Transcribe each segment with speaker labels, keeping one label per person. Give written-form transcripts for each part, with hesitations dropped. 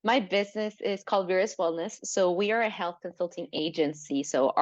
Speaker 1: My business is called Verus Wellness. So we are a health consulting agency. So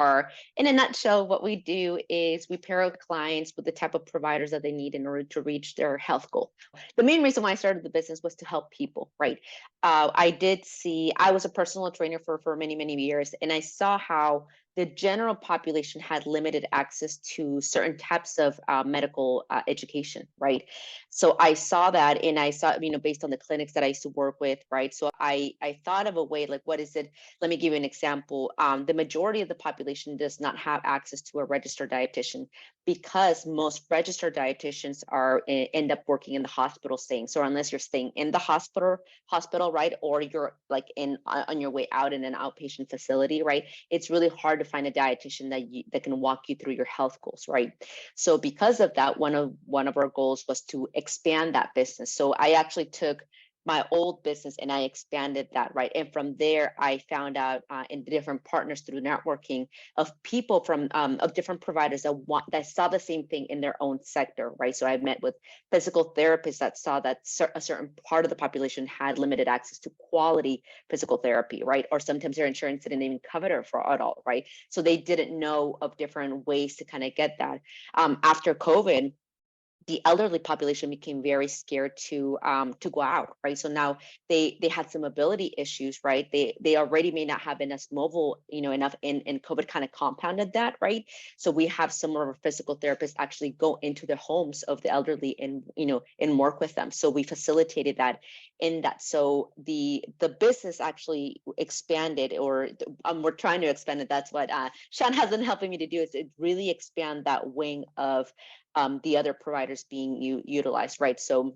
Speaker 1: in a nutshell, what we do is we pair our clients with the type of providers that they need in order to reach their health goal. The main reason why I started the business was to help people, right? I was a personal trainer for many, many years, and I saw how the general population had limited access to certain types of medical education, right? So I saw that, and I saw, based on the clinics that I used to work with, right? So I thought of a way, like, what is it? Let me give you an example. The majority of the population does not have access to a registered dietitian because most registered dietitians end up working in the hospital staying. So unless you're staying in the hospital, right, or you're like on your way out in an outpatient facility, right, it's really hard to find a dietitian that can walk you through your health goals, right? So because of that, one of our goals was to expand that business. So I actually took my old business and I expanded that, right? And from there, I found out in different partners through networking of people from of different providers that saw the same thing in their own sector, right? So I met with physical therapists that saw that a certain part of the population had limited access to quality physical therapy, right? Or sometimes their insurance didn't even cover it for at all, right? So they didn't know of different ways to kind of get that. After COVID, the elderly population became very scared to go out, right? So now they had some mobility issues, right? They already may not have been as mobile, enough, and COVID kind of compounded that, right? So we have some of our physical therapists actually go into the homes of the elderly and and work with them. So we facilitated that in that. So the business actually expanded, or we're trying to expand it. That's what Sean has been helping me to do, is it really expand that wing of the other providers being utilized, right? So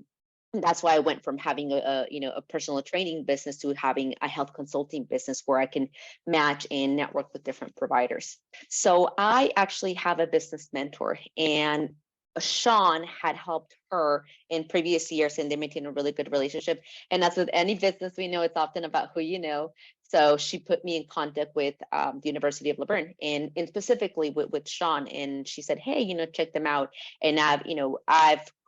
Speaker 1: that's why I went from having a personal training business to having a health consulting business where I can match and network with different providers. So I actually have a business mentor, and Sean had helped her in previous years, and they maintain a really good relationship. And that's with any business, we know it's often about who you know. So she put me in contact with the University of Verne, and specifically with Sean. And she said, hey, check them out. And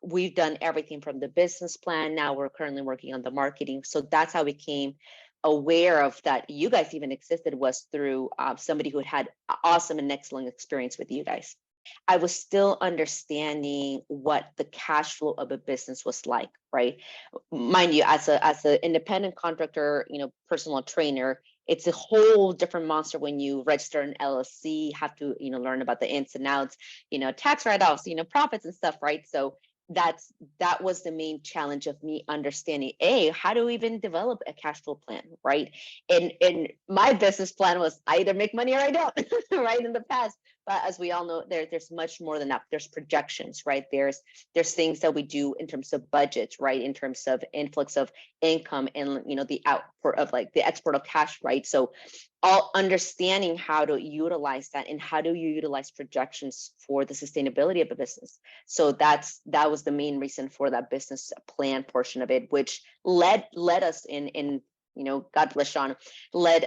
Speaker 1: we've done everything from the business plan. Now we're currently working on the marketing. So that's how we came aware of that you guys even existed, was through somebody who had awesome and excellent experience with you guys. I was still understanding what the cash flow of a business was like, right? Mind you, as an independent contractor, personal trainer, it's a whole different monster when you register an LLC, have to, learn about the ins and outs, tax write-offs, profits and stuff, right? So that was the main challenge of me understanding, how do we even develop a cash flow plan, right? And my business plan was, I either make money or I don't, right, in the past. But as we all know, there's much more than that. There's projections, right? There's things that we do in terms of budgets, right? In terms of influx of income and the output of, like, the export of cash, right? So all understanding how to utilize that, and how do you utilize projections for the sustainability of the business. So that was the main reason for that business plan portion of it, which led us in God bless Sean, led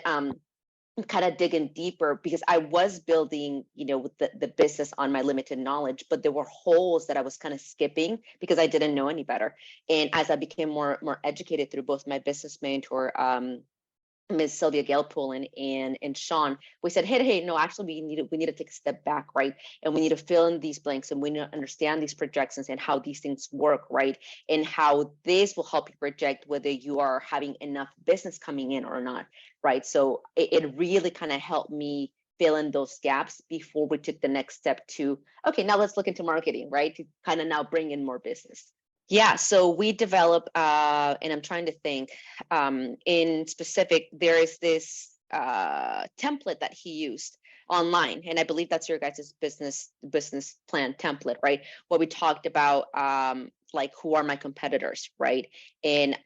Speaker 1: kind of digging deeper, because I was building, the business on my limited knowledge, but there were holes that I was kind of skipping because I didn't know any better. And as I became more educated through both my business mentor, Ms. Sylvia Galepool and Sean, we said, hey, no, actually we need to take a step back, right? And we need to fill in these blanks, and we need to understand these projections and how these things work, right? And how this will help you project whether you are having enough business coming in or not, right? So it really kind of helped me fill in those gaps before we took the next step to, okay, now let's look into marketing, right? To kind of now bring in more business. Yeah, so we develop, and I'm trying to think, in specific, there is this template that he used online, and I believe that's your guys' business plan template, right? What we talked about, like, who are my competitors, right? And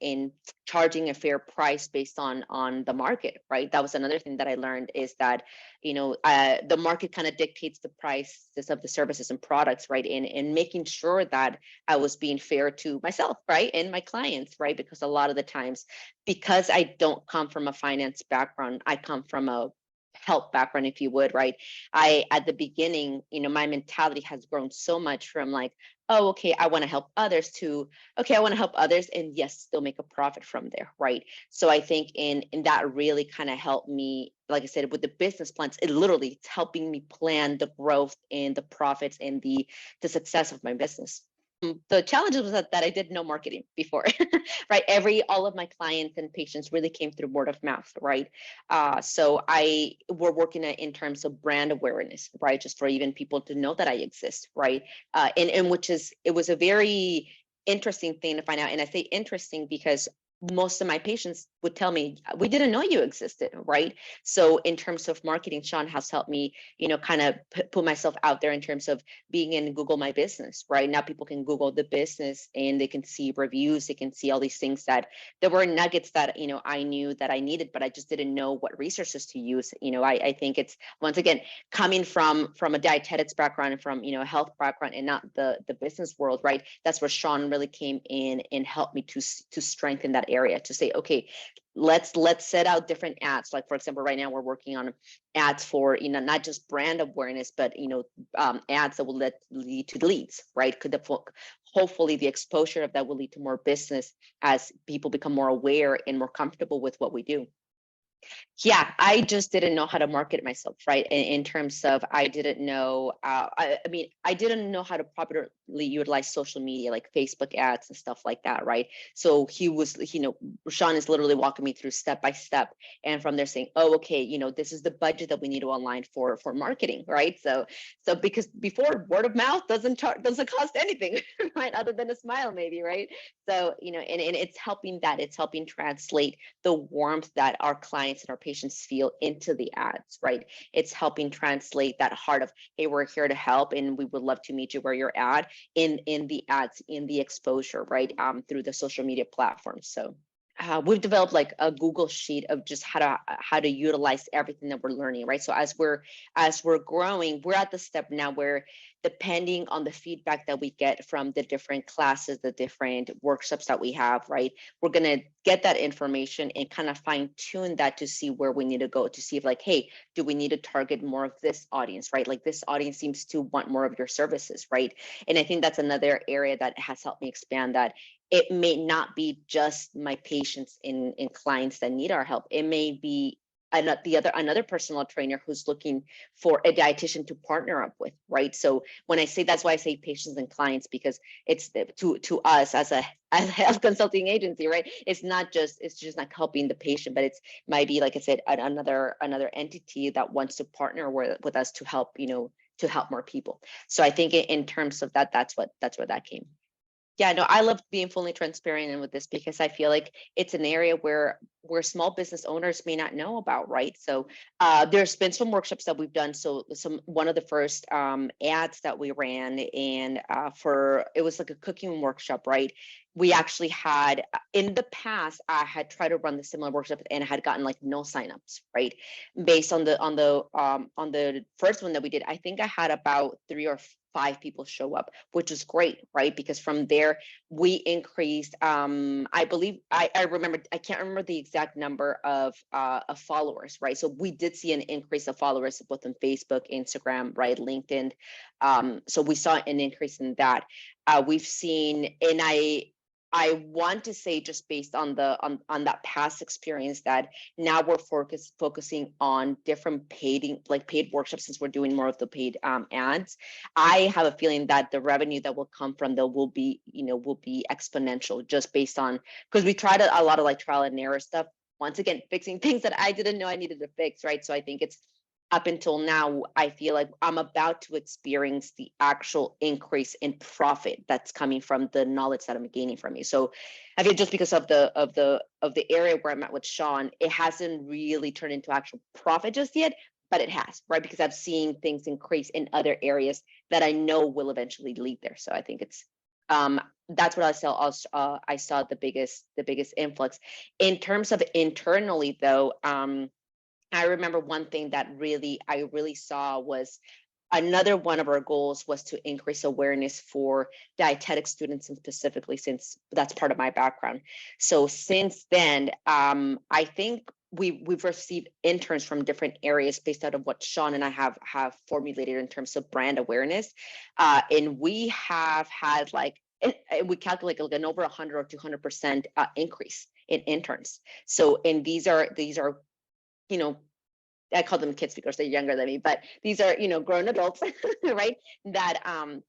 Speaker 1: in charging a fair price based on the market, right? That was another thing that I learned, is that the market kind of dictates the prices of the services and products, right? And making sure that I was being fair to myself, right, and my clients, right? Because a lot of the times, because I don't come from a finance background, I come from a health background, if you would, right? At the beginning, my mentality has grown so much from, like, oh, okay, I want to help others to, okay, I want to help others and yes, still make a profit from there, right? So I think in that really kind of helped me, like I said, with the business plans, it literally it's helping me plan the growth and the profits and the success of my business. The challenges was that I did no marketing before, right? All of my clients and patients really came through word of mouth, right? So we're working in terms of brand awareness, right? Just for even people to know that I exist, right? And which is, it was a very interesting thing to find out. And I say interesting because most of my patients would tell me, we didn't know you existed, right? So in terms of marketing, Sean has helped me, kind of put myself out there in terms of being in Google My Business, right? Now people can Google the business and they can see reviews, they can see all these things that there were nuggets that, I knew that I needed, but I just didn't know what resources to use. I think it's, once again, coming from a dietetics background and from, a health background and not the business world, right? That's where Sean really came in and helped me to strengthen that area, to say, okay, let's set out different ads. Like, for example, right now we're working on ads for, not just brand awareness, but, ads that will lead to leads, right? Hopefully the exposure of that will lead to more business as people become more aware and more comfortable with what we do. Yeah, I just didn't know how to market myself, right? In terms of, I didn't know, I mean, I didn't know how to properly utilize social media, like Facebook ads and stuff like that, right? So Sean is literally walking me through step by step, and from there saying, oh, okay, this is the budget that we need to align for marketing, right? So because before, word of mouth doesn't cost anything, right? Other than a smile, maybe, right? So, and it's helping translate the warmth that our clients and our patients feel into the ads, right? It's helping translate that heart of, hey, we're here to help and we would love to meet you where you're at, in the ads, in the exposure, right? Through the social media platforms. So we've developed like a Google sheet of just how to utilize everything that we're learning, right? So as we're growing, we're at the step now where, depending on the feedback that we get from the different classes, the different workshops that we have, right, we're going to get that information and kind of fine tune that to see where we need to go, to see if, like, hey, do we need to target more of this audience, right? Like, this audience seems to want more of your services, right? And I think that's another area that has helped me expand that. It may not be just my patients and clients that need our help. It may be another personal trainer who's looking for a dietitian to partner up with, right? So when I say, that's why I say patients and clients, because it's to us as a health consulting agency, right? It's just not helping the patient, but it's might be, like I said, another entity that wants to partner with us to help, to help more people. So I think in terms of that, that's where that came. Yeah, no, I love being fully transparent with this, because I feel like it's an area where small business owners may not know about, right? So there's been some workshops that we've done. So one of the first ads that we ran, and it was like a cooking workshop, right? We actually had, in the past, I had tried to run the similar workshop and had gotten like no signups, right? Based on the first one that we did, I think I had about 3 or 5 people show up, which was great, right? Because from there we increased, I believe, I remember, I can't remember the exact number of followers, right? So we did see an increase of followers both on Facebook, Instagram, right, LinkedIn. So we saw an increase in that. We've seen, and I want to say, just based on on that past experience, that now we're focusing on different paid workshops, since we're doing more of the paid ads. I have a feeling that the revenue that will come from them will be exponential, just based on, because we tried a lot of like trial and error stuff. Once again, fixing things that I didn't know I needed to fix, right? So I think it's, up until now, I feel like I'm about to experience the actual increase in profit that's coming from the knowledge that I'm gaining from you. So I feel, just because of the area where I'm at with Sean, it hasn't really turned into actual profit just yet, but it has, right? Because I've seen things increase in other areas that I know will eventually lead there. So I think it's that's what I saw. I saw the biggest influx. In terms of internally, though, I remember one thing that I really saw was, another one of our goals was to increase awareness for dietetic students, and specifically, since that's part of my background. So since then, I think we've received interns from different areas based out of what Sean and I have formulated in terms of brand awareness, and we have had like we calculate like an over 100 or 200% increase in interns. So, and these are you know, I call them kids because they're younger than me, but these are, you know, grown adults, right? That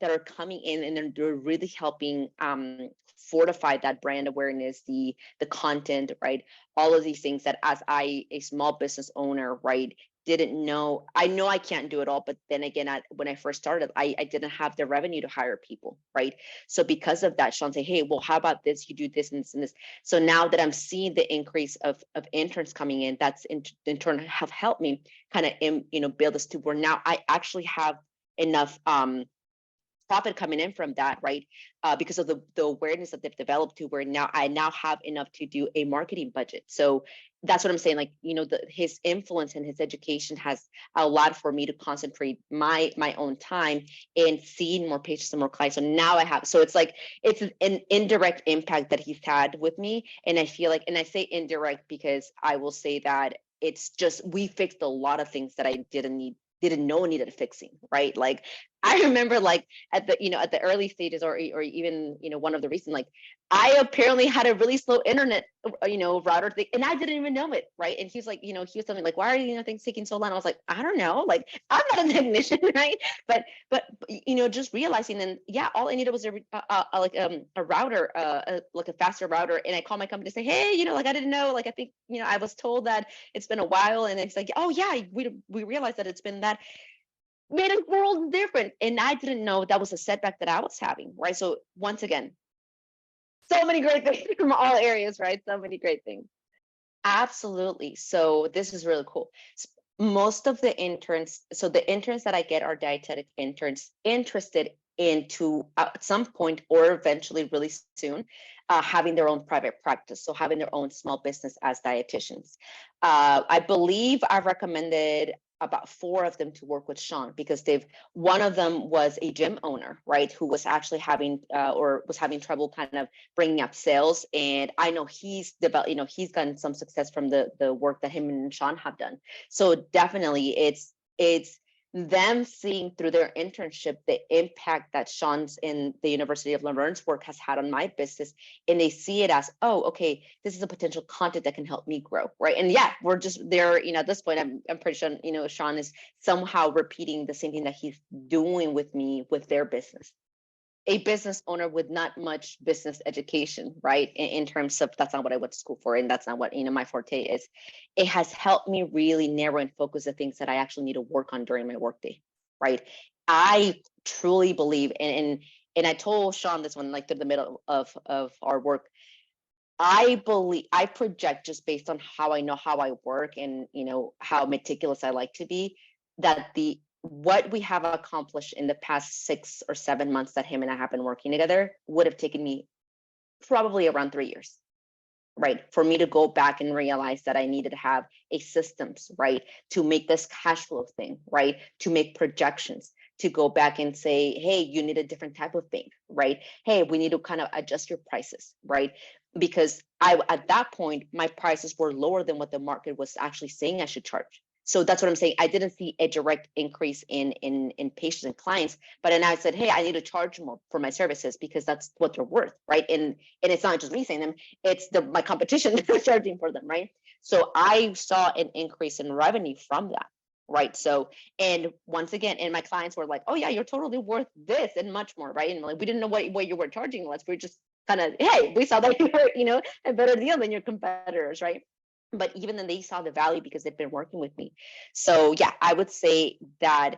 Speaker 1: that are coming in and they're really helping fortify that brand awareness, the content, right? All of these things that as a small business owner, right, didn't know. I know I can't do it all, but then again, when I first started, I didn't have the revenue to hire people, right? So because of that, Sean said, hey, well, how about this? You do this and this and this. So now that I'm seeing the increase of interns coming in, that's in turn have helped me kind of, you know, build this to where now I actually have enough profit coming in from that, right? Because of the awareness that they've developed to where now I now have enough to do a marketing budget. So that's what I'm saying. Like, you know, his influence and his education has allowed for me to concentrate my own time in seeing more patients and more clients. So now I have, so it's like, it's an indirect impact that he's had with me. And I feel like, and I say indirect because I will say that it's just, we fixed a lot of things that I didn't know needed fixing, right? Like I remember like at the, you know, at the early stages or even, you know, one of the recent, like I apparently had a really slow internet, you know, router thing, and I didn't even know it, right? And he's like, you know, he was something like, why are, you know, things taking so long? I was like, I don't know, like I'm not a technician, right? But you know, just realizing, and yeah, all I needed was a router, like a faster router, and I called my company to say, hey, you know, like I didn't know, like I think, you know, I was told that it's been a while, and it's like, oh yeah, we realized that it's been that, made a world different. And I didn't know that was a setback that I was having, right? So once again, so many great things from all areas, right? So many great things. Absolutely. So this is really cool. Most of the interns, so the interns that I get are dietetic interns interested into at some point or eventually really soon having their own private practice. So having their own small business as dietitians. I believe I've recommended about 4 of them to work with Sean because one of them was a gym owner, right, who was actually having or was having trouble kind of bringing up sales, and I know he's developed, you know, he's gotten some success from the work that him and Sean have done. So definitely it's them seeing through their internship the impact that Sean's in the University of Verne's work has had on my business, and they see it as, oh, okay, this is a potential content that can help me grow, right? And yeah, we're just there, you know, at this point, I'm pretty sure, you know, Sean is somehow repeating the same thing that he's doing with me with their business. A business owner with not much business education, right? In terms of, that's not what I went to school for, and that's not what, you know, my forte is. It has helped me really narrow and focus the things that I actually need to work on during my workday, right? I truly believe, and I told Sean this one, like through the middle of our work. I believe, I project just based on how I know how I work and, you know, how meticulous I like to be, that what we have accomplished in the past 6 or 7 months that him and I have been working together would have taken me probably around 3 years, right? For me to go back and realize that I needed to have a systems, right? To make this cash flow thing, right? To make projections, to go back and say, hey, you need a different type of bank, right? Hey, we need to kind of adjust your prices, right? Because at that point, my prices were lower than what the market was actually saying I should charge. So that's what I'm saying. I didn't see a direct increase in patients and clients, but then I said, hey, I need to charge more for my services because that's what they're worth, right? And it's not just me saying them, it's my competition that's charging for them, right? So I saw an increase in revenue from that, right? So, and once again, and my clients were like, oh yeah, you're totally worth this and much more, right? And like, we didn't know what you were charging us. We're just kind of, hey, we saw that you were, you know, a better deal than your competitors, right? But even then they saw the value because they've been working with me. So yeah, I would say that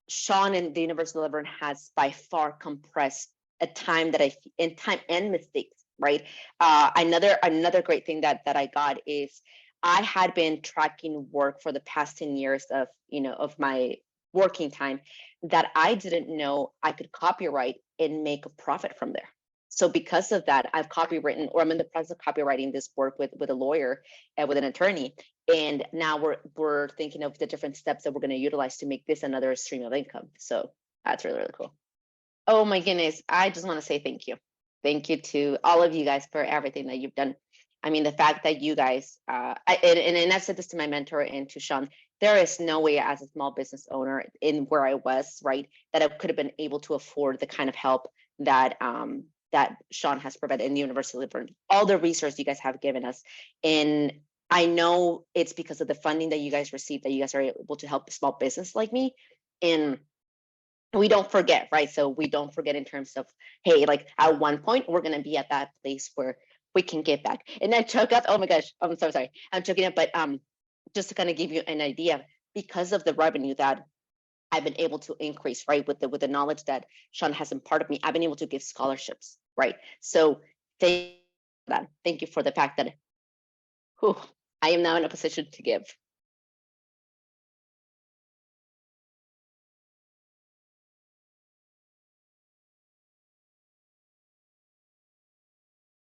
Speaker 1: Sean and the University of Verne has by far compressed a time that in time and mistakes, right? Another great thing that I got is I had been tracking work for the past 10 years of, you know, of my working time that I didn't know I could copyright and make a profit from there. So because of that, I've copywritten, or I'm in the process of copywriting this work with a lawyer and with an attorney. And now we're thinking of the different steps that we're going to utilize to make this another stream of income. So that's really, really cool. Oh my goodness. I just want to say thank you. Thank you to all of you guys for everything that you've done. I mean, the fact that you guys, and I said this to my mentor and to Sean, there is no way as a small business owner in where I was, right, that I could have been able to afford the kind of help that that Sean has provided in the University of Verne, all the resources you guys have given us. And I know it's because of the funding that you guys received that you guys are able to help a small business like me. And we don't forget, right? So we don't forget in terms of, hey, like at one point we're gonna be at that place where we can get back. And I choke up. Oh my gosh, I'm so sorry. I'm choking up, but just to kind of give you an idea, because of the revenue that I've been able to increase, right, with the knowledge that Sean has imparted me, I've been able to give scholarships, right? So thank you for the fact that whew, I am now in a position to give.